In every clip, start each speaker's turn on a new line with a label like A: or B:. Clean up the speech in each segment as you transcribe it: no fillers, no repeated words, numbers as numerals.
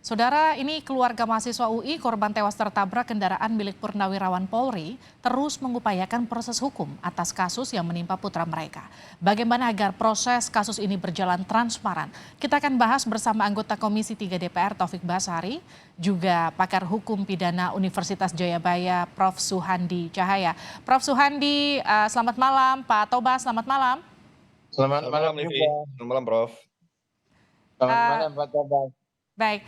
A: Saudara, ini keluarga mahasiswa UI korban tewas tertabrak kendaraan milik Purnawirawan Polri terus mengupayakan proses hukum atas kasus yang menimpa putra mereka. Bagaimana agar proses kasus ini berjalan transparan? Kita akan bahas bersama anggota Komisi 3 DPR Taufik Basari, juga pakar hukum pidana Universitas Jayabaya Prof. Suhandi Cahaya. Prof. Suhandi, selamat malam. Pak Tobas, selamat malam.
B: Selamat malam
C: Livi.
B: juga.
C: Selamat malam, Prof.
B: Selamat
A: Eh,
B: malam Pak Tobas.
A: Baik,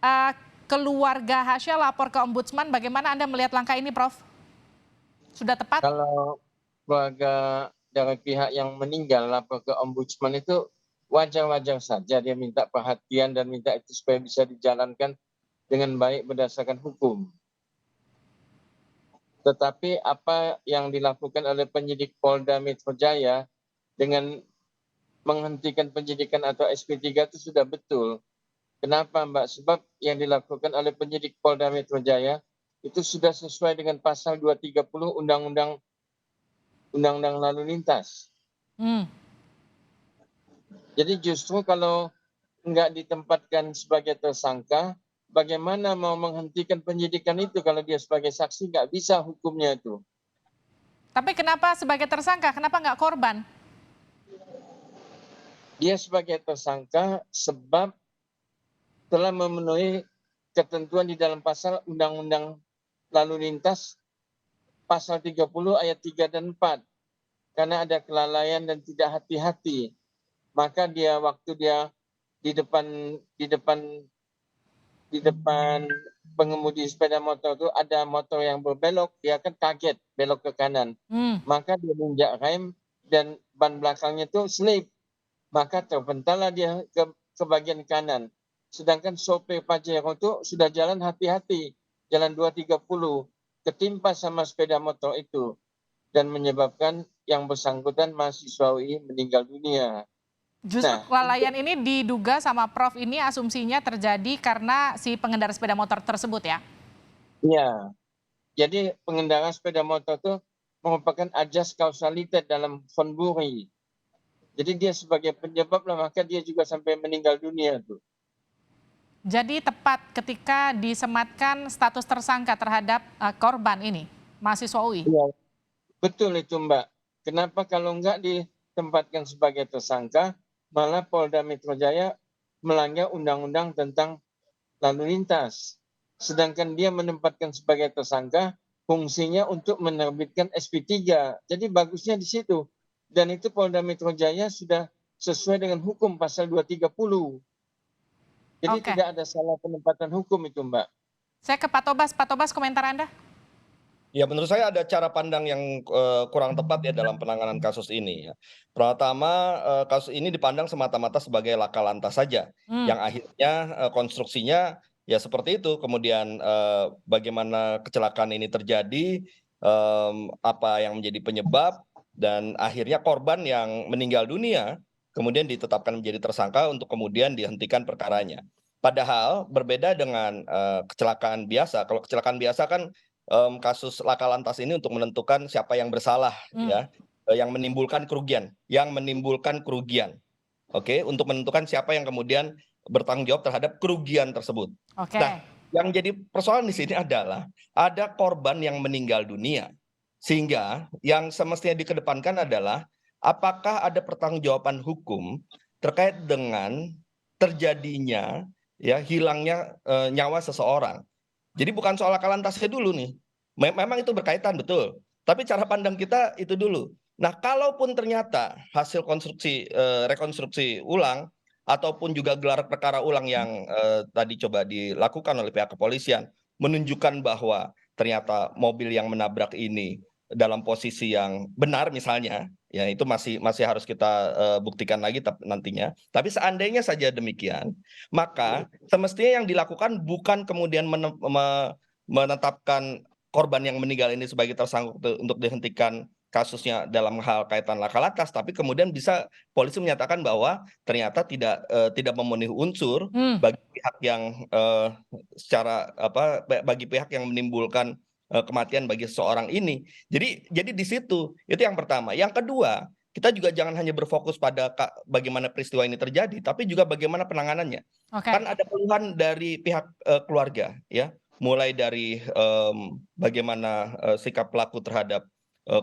A: Eh, keluarga Hasya lapor ke Ombudsman. Bagaimana Anda melihat langkah ini, Prof? Sudah tepat?
B: Kalau keluarga dari pihak yang meninggal lapor ke Ombudsman itu wajar-wajar saja, dia minta perhatian dan minta itu supaya bisa dijalankan dengan baik berdasarkan hukum. Tetapi apa yang dilakukan oleh penyidik Polda Metro Jaya dengan menghentikan penyidikan atau SP3 itu sudah betul. Kenapa Mbak? Sebab yang dilakukan oleh penyidik Polda Metro Jaya itu sudah sesuai dengan pasal 230 Undang-Undang Lalu Lintas.
A: Hmm.
B: Jadi justru kalau nggak ditempatkan sebagai tersangka, bagaimana mau menghentikan penyidikan itu kalau dia sebagai saksi nggak bisa hukumnya itu.
A: Tapi kenapa sebagai tersangka? Kenapa nggak korban?
B: Dia sebagai tersangka sebab telah memenuhi ketentuan di dalam pasal Undang-Undang Lalu Lintas pasal 30 ayat 3 dan 4. Karena ada kelalaian dan tidak hati-hati, maka dia waktu dia di depan pengemudi sepeda motor itu ada motor yang berbelok, dia kan kaget belok ke kanan. Maka dia menginjak rem dan ban belakangnya itu slip. Maka terpentallah dia ke bagian kanan. Sedangkan sopir Pajero itu sudah jalan hati-hati, jalan 230, ketimpa sama sepeda motor itu dan menyebabkan yang bersangkutan mahasiswa UI meninggal dunia.
A: Justru kelalaian ini diduga sama Prof ini asumsinya terjadi karena si pengendara sepeda motor tersebut ya?
B: Iya, jadi pengendara sepeda motor itu merupakan ajas kausalitas dalam von Bury. Jadi dia sebagai penyebab lah, maka dia juga sampai meninggal dunia tuh.
A: Jadi tepat ketika disematkan status tersangka terhadap korban ini, mahasiswa UI?
B: Iya, betul itu Mbak. Kenapa kalau nggak ditempatkan sebagai tersangka, malah Polda Metro Jaya melanggar undang-undang tentang lalu lintas. Sedangkan dia menempatkan sebagai tersangka, fungsinya untuk menerbitkan SP3. Jadi bagusnya di situ. Dan itu Polda Metro Jaya sudah sesuai dengan hukum pasal 230. Jadi tidak ada salah penempatan hukum itu Mbak.
A: Saya ke Pak Tobas. Pak Tobas, komentar Anda?
C: Ya, menurut saya ada cara pandang yang kurang tepat ya dalam penanganan kasus ini ya. Pertama, kasus ini dipandang semata-mata sebagai laka lantas saja, yang akhirnya konstruksinya ya seperti itu. Kemudian bagaimana kecelakaan ini terjadi, apa yang menjadi penyebab, dan akhirnya korban yang meninggal dunia kemudian ditetapkan menjadi tersangka untuk kemudian dihentikan perkaranya. Padahal berbeda dengan kecelakaan biasa. Kalau kecelakaan biasa kan kasus laka lantas ini untuk menentukan siapa yang bersalah ya, yang menimbulkan kerugian, oke, untuk menentukan siapa yang kemudian bertanggung jawab terhadap kerugian tersebut. Nah, yang jadi persoalan di sini adalah ada korban yang meninggal dunia, sehingga yang semestinya dikedepankan adalah apakah ada pertanggungjawaban hukum terkait dengan terjadinya ya hilangnya nyawa seseorang. Jadi bukan soal laka lantasnya dulu nih. Memang itu berkaitan betul. Tapi cara pandang kita itu dulu. Nah, kalaupun ternyata hasil rekonstruksi ulang ataupun juga gelar perkara ulang yang tadi coba dilakukan oleh pihak kepolisian menunjukkan bahwa ternyata mobil yang menabrak ini dalam posisi yang benar misalnya, ya itu masih harus kita buktikan lagi nantinya. Tapi seandainya saja demikian, maka semestinya yang dilakukan bukan kemudian menetapkan korban yang meninggal ini sebagai tersangka untuk dihentikan kasusnya dalam hal kaitan laka lantas, tapi kemudian bisa polisi menyatakan bahwa ternyata tidak memenuhi unsur bagi pihak yang bagi pihak yang menimbulkan kematian bagi seseorang ini. Jadi di situ itu yang pertama. Yang kedua, kita juga jangan hanya berfokus pada bagaimana peristiwa ini terjadi, tapi juga bagaimana penanganannya. Kan ada keluhan dari pihak keluarga, ya, mulai dari bagaimana sikap pelaku terhadap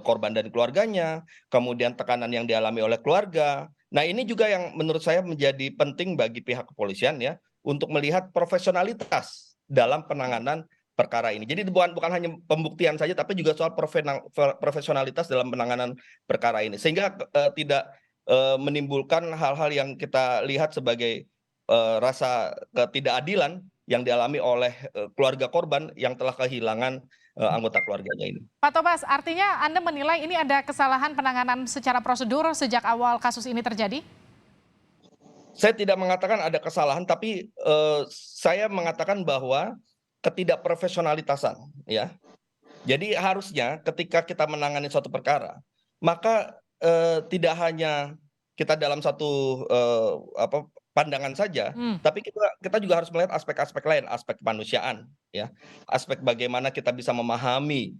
C: korban dan keluarganya, kemudian tekanan yang dialami oleh keluarga. Nah, ini juga yang menurut saya menjadi penting bagi pihak kepolisian, ya, untuk melihat profesionalitas dalam penanganan perkara ini. Jadi bukan hanya pembuktian saja, tapi juga soal profesionalitas dalam penanganan perkara ini, sehingga tidak menimbulkan hal-hal yang kita lihat sebagai rasa ketidakadilan yang dialami oleh keluarga korban yang telah kehilangan anggota keluarganya ini.
A: Pak Tobas, artinya Anda menilai ini ada kesalahan penanganan secara prosedur sejak awal kasus ini terjadi?
C: Saya tidak mengatakan ada kesalahan, tapi saya mengatakan bahwa ketidakprofesionalitasan, ya. Jadi harusnya ketika kita menangani suatu perkara, maka tidak hanya kita dalam satu pandangan saja, tapi kita juga harus melihat aspek-aspek lain, aspek kemanusiaan, ya, aspek bagaimana kita bisa memahami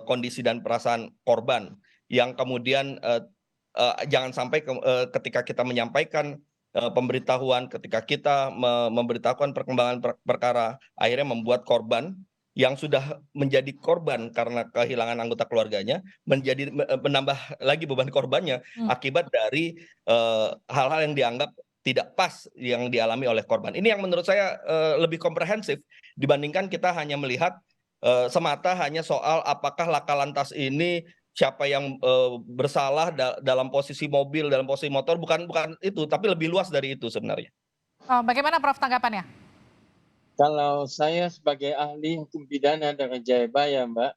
C: kondisi dan perasaan korban, yang kemudian jangan sampai ketika kita menyampaikan pemberitahuan, ketika kita memberitahukan perkembangan perkara, akhirnya membuat korban yang sudah menjadi korban karena kehilangan anggota keluarganya menjadi menambah lagi beban korbannya akibat dari hal-hal yang dianggap tidak pas yang dialami oleh korban. Ini yang menurut saya lebih komprehensif dibandingkan kita hanya melihat semata hanya soal apakah laka lantas ini siapa yang bersalah dalam posisi mobil, dalam posisi motor, bukan itu, tapi lebih luas dari itu sebenarnya.
A: Oh, bagaimana Prof tanggapannya?
B: Kalau saya sebagai ahli hukum pidana dari Jayabaya, Mbak,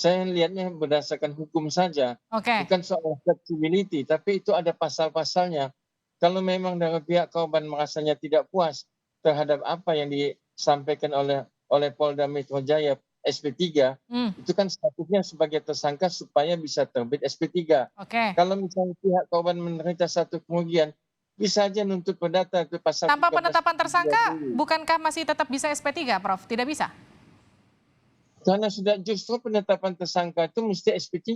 B: saya lihatnya berdasarkan hukum saja, bukan soal flexibility, tapi itu ada pasal-pasalnya. Kalau memang dari pihak korban merasanya tidak puas terhadap apa yang disampaikan oleh Polda Metro Jaya SP3, itu kan statusnya sebagai tersangka supaya bisa terbit SP3. Kalau misalnya pihak korban menderita satu kerugian, bisa aja nuntut perdata ke pasal.
A: Tanpa penetapan tersangka, bukankah masih tetap bisa SP3, Prof? Tidak bisa?
B: Karena sudah justru penetapan tersangka itu mesti SP3.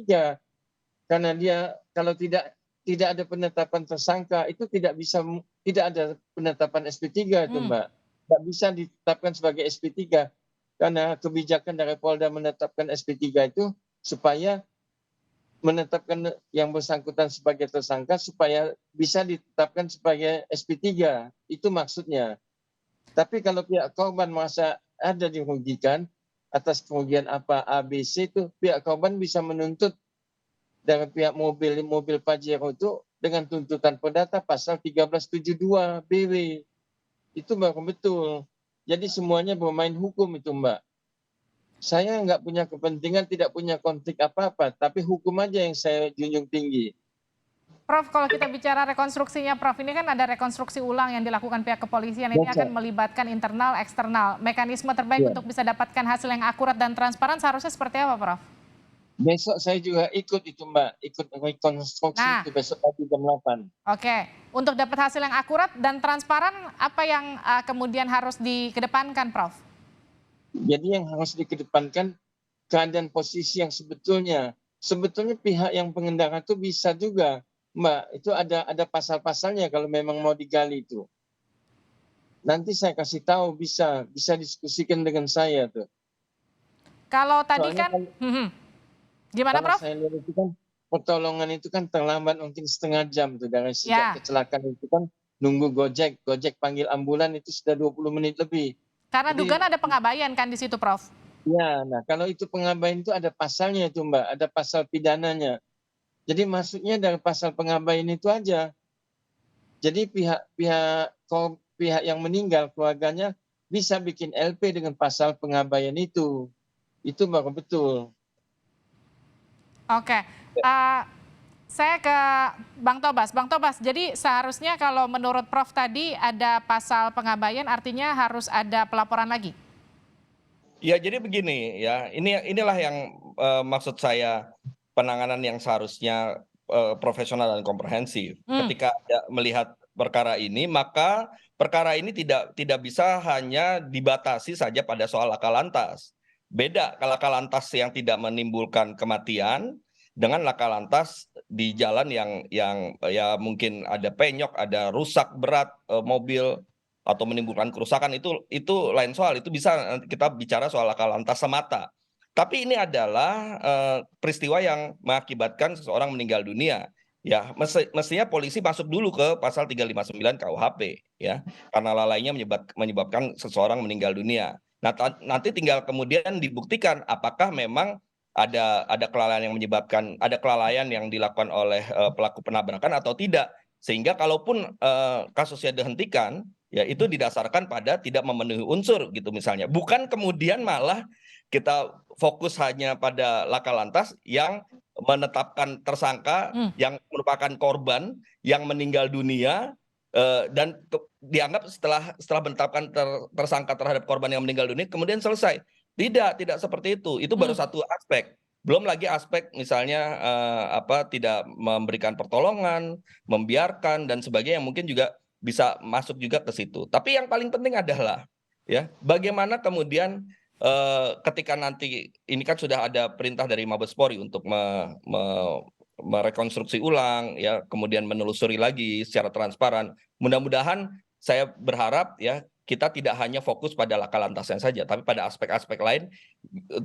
B: Karena dia kalau tidak ada penetapan tersangka itu tidak ada penetapan SP3 itu, Mbak. Tidak bisa ditetapkan sebagai SP3. Karena kebijakan dari Polda menetapkan SP3 itu supaya menetapkan yang bersangkutan sebagai tersangka supaya bisa ditetapkan sebagai SP3. Itu maksudnya. Tapi kalau pihak korban merasa ada dirugikan atas kerugian apa ABC, itu pihak korban bisa menuntut dari pihak mobil Pajero itu dengan tuntutan perdata pasal 1372 BW. Itu baru betul. Jadi semuanya bermain hukum itu, Mbak. Saya nggak punya kepentingan, tidak punya konflik apa-apa, tapi hukum aja yang saya junjung tinggi.
A: Prof, kalau kita bicara rekonstruksinya, Prof, ini kan ada rekonstruksi ulang yang dilakukan pihak kepolisian. Ini akan melibatkan internal, eksternal. Mekanisme terbaik untuk bisa dapatkan hasil yang akurat dan transparan seharusnya seperti apa, Prof?
B: Besok saya juga ikut itu, Mbak. Ikut rekonstruksi itu besok pagi jam 8.
A: Untuk dapat hasil yang akurat dan transparan, apa yang kemudian harus dikedepankan, Prof?
B: Jadi yang harus dikedepankan keadaan posisi yang sebetulnya pihak yang pengendara itu bisa juga, Mbak, itu ada pasal-pasalnya kalau memang mau digali itu. Nanti saya kasih tahu, bisa diskusikan dengan saya tuh.
A: Kalau tadi kan gimana, Prof?
B: Saya lihat itu kan pertolongan itu kan terlambat mungkin setengah jam tuh dari sejak kecelakaan itu kan nunggu Gojek panggil ambulan itu sudah 20 menit lebih.
A: Karena dugaan ada pengabaian kan di situ, Prof?
B: Ya, nah kalau itu pengabaian itu ada pasalnya itu, Mbak, ada pasal pidananya. Jadi maksudnya dari pasal pengabaian itu aja. Jadi pihak yang meninggal keluarganya bisa bikin LP dengan pasal pengabaian itu. Itu baru betul.
A: Saya ke Bang Tobas. Bang Tobas, jadi seharusnya kalau menurut Prof tadi ada pasal pengabaian, artinya harus ada pelaporan lagi?
C: Ya, jadi begini ya, inilah yang maksud saya penanganan yang seharusnya profesional dan komprehensif. Ketika melihat perkara ini, maka perkara ini tidak bisa hanya dibatasi saja pada soal laka lantas. Beda laka lantas yang tidak menimbulkan kematian dengan laka lantas di jalan yang ya mungkin ada penyok, ada rusak berat mobil atau menimbulkan kerusakan, itu lain soal, itu bisa kita bicara soal laka lantas semata. Tapi ini adalah peristiwa yang mengakibatkan seseorang meninggal dunia. Ya, mestinya polisi masuk dulu ke pasal 359 KUHP ya, karena lalainya menyebabkan seseorang meninggal dunia. Nah, nanti tinggal kemudian dibuktikan apakah memang ada kelalaian yang menyebabkan, ada kelalaian yang dilakukan oleh pelaku penabrakan atau tidak. Sehingga kalaupun kasusnya dihentikan, ya itu didasarkan pada tidak memenuhi unsur gitu misalnya. Bukan kemudian malah kita fokus hanya pada laka lantas yang menetapkan tersangka yang merupakan korban yang meninggal dunia, dan dianggap setelah menetapkan tersangka terhadap korban yang meninggal dunia kemudian selesai. Tidak seperti itu. Itu baru satu aspek. Belum lagi aspek misalnya tidak memberikan pertolongan, membiarkan dan sebagainya yang mungkin juga bisa masuk juga ke situ. Tapi yang paling penting adalah ya bagaimana kemudian ketika nanti ini kan sudah ada perintah dari Mabes Polri untuk merekonstruksi ulang ya, kemudian menelusuri lagi secara transparan. Mudah-mudahan saya berharap ya kita tidak hanya fokus pada laka lantasnya saja, tapi pada aspek-aspek lain.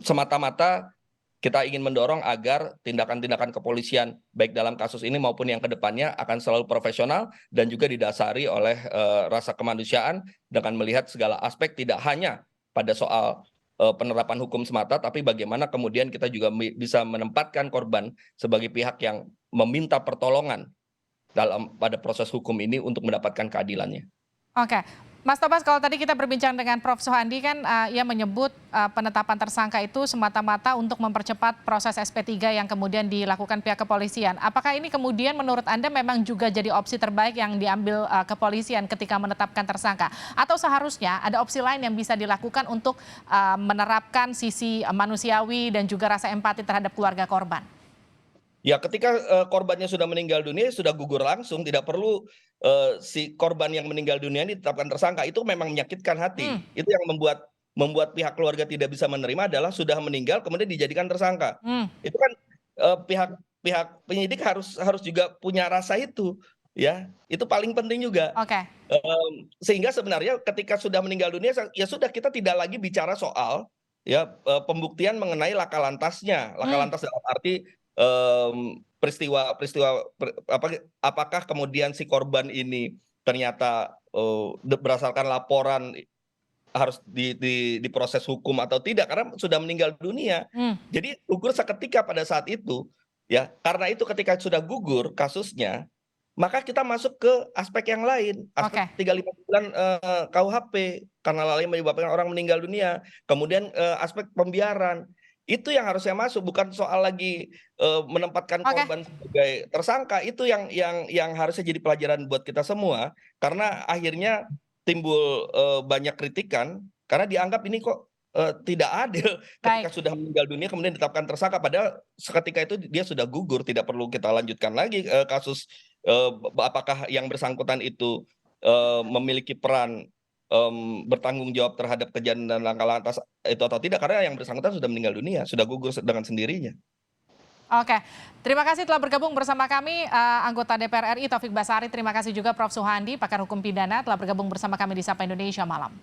C: Semata-mata kita ingin mendorong agar tindakan-tindakan kepolisian baik dalam kasus ini maupun yang kedepannya akan selalu profesional dan juga didasari oleh rasa kemanusiaan dengan melihat segala aspek, tidak hanya pada soal penerapan hukum semata, tapi bagaimana kemudian kita juga bisa menempatkan korban sebagai pihak yang meminta pertolongan pada proses hukum ini untuk mendapatkan keadilannya.
A: Oke, Mas Tobas, kalau tadi kita berbincang dengan Prof. Sohandi kan ia menyebut penetapan tersangka itu semata-mata untuk mempercepat proses SP3 yang kemudian dilakukan pihak kepolisian. Apakah ini kemudian menurut Anda memang juga jadi opsi terbaik yang diambil kepolisian ketika menetapkan tersangka? Atau seharusnya ada opsi lain yang bisa dilakukan untuk menerapkan sisi manusiawi dan juga rasa empati terhadap keluarga korban?
C: Ya, ketika korbannya sudah meninggal dunia, sudah gugur langsung, tidak perlu si korban yang meninggal dunia ini ditetapkan tersangka. Itu memang menyakitkan hati. Itu yang membuat pihak keluarga tidak bisa menerima adalah sudah meninggal kemudian dijadikan tersangka. Itu kan pihak penyidik harus juga punya rasa itu, ya. Itu paling penting juga.
A: Oke.
C: Sehingga sebenarnya ketika sudah meninggal dunia, ya sudah, kita tidak lagi bicara soal ya pembuktian mengenai laka lantasnya. Laka lantas dalam arti peristiwa apakah kemudian si korban ini ternyata berdasarkan laporan harus diproses hukum atau tidak karena sudah meninggal dunia. Jadi gugur seketika pada saat itu ya. Karena itu ketika sudah gugur kasusnya, maka kita masuk ke aspek yang lain, aspek 359 KUHP karena lalai menyebabkan orang meninggal dunia. Kemudian aspek pembiaran. Itu yang harusnya masuk, bukan soal lagi menempatkan korban sebagai tersangka. Itu yang harusnya jadi pelajaran buat kita semua, karena akhirnya timbul banyak kritikan karena dianggap ini kok tidak adil ketika sudah meninggal dunia kemudian ditetapkan tersangka, padahal seketika itu dia sudah gugur. Tidak perlu kita lanjutkan lagi kasus apakah yang bersangkutan itu memiliki peran bertanggung jawab terhadap kejadian dan laka lantas itu atau tidak, karena yang bersangkutan sudah meninggal dunia, sudah gugur dengan sendirinya.
A: Oke, terima kasih telah bergabung bersama kami anggota DPR RI Taufik Basari. Terima kasih juga Prof. Sohandi, pakar hukum pidana, telah bergabung bersama kami di Sapa Indonesia Malam.